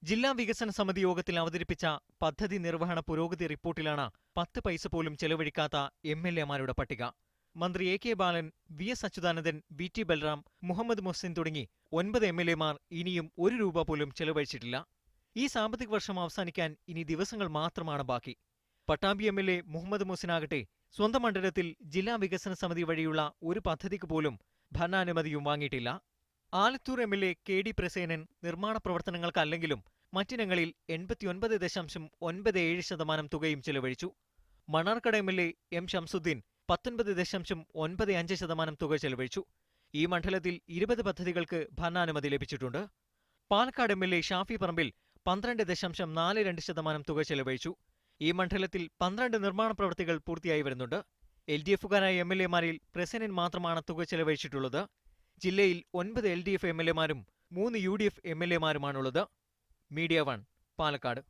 ജില്ലാ വികസന സമിതി യോഗത്തിൽ അവതരിപ്പിച്ച പദ്ധതി നിർവഹണ പുരോഗതി റിപ്പോർട്ടിലാണ് 10 പൈസ പോലും ചെലവഴിക്കാത്ത എംഎൽഎമാരുടെ പട്ടിക. മന്ത്രി A K Balan, V S Achuthanandan, V T Balram, Muhammad Muhsin തുടങ്ങി 9 എംഎൽഎമാർ ഇനിയും 1 രൂപ പോലും ചെലവഴിച്ചിട്ടില്ല. ഈ സാമ്പത്തിക വർഷം അവസാനിക്കാൻ ഇനി ദിവസങ്ങൾ മാത്രമാണ് ബാക്കി. പട്ടാമ്പി എംഎൽഎ മുഹമ്മദ് മുഹ്സിനാകട്ടെ സ്വന്തം മണ്ഡലത്തിൽ ജില്ലാ വികസന സമിതി വഴിയുള്ള ഒരു പദ്ധതിക്ക് പോലും ഭരണാനുമതിയും വാങ്ങിയിട്ടില്ല. Alathur MLA K D Prasenan നിർമ്മാണ പ്രവർത്തനങ്ങൾക്കല്ലെങ്കിലും മറ്റിനങ്ങളിൽ 89.97% തുകയും ചെലവഴിച്ചു. മണ്ണാർക്കാട് എംഎൽഎ എം ഷംസുദ്ദീൻ 19.95% തുക ചെലവഴിച്ചു. ഈ മണ്ഡലത്തിൽ 20 പദ്ധതികൾക്ക് ഭരണാനുമതി ലഭിച്ചിട്ടുണ്ട്. പാലക്കാട് എംഎൽഎ ഷാഫി പറമ്പിൽ 12.42% തുക ചെലവഴിച്ചു. ഈ മണ്ഡലത്തിൽ 12 നിർമ്മാണ പ്രവൃത്തികൾ പൂർത്തിയായി വരുന്നുണ്ട്. LDF-കാരായ എംഎൽഎമാരിൽ പ്രസേനൻ മാത്രമാണ് തുക ചെലവഴിച്ചിട്ടുള്ളത്. ജില്ലയിൽ 9 LDF എംഎൽഎമാരും 3 UDF എംഎൽഎമാരുമാണുള്ളത്. മീഡിയ 1, പാലക്കാട്.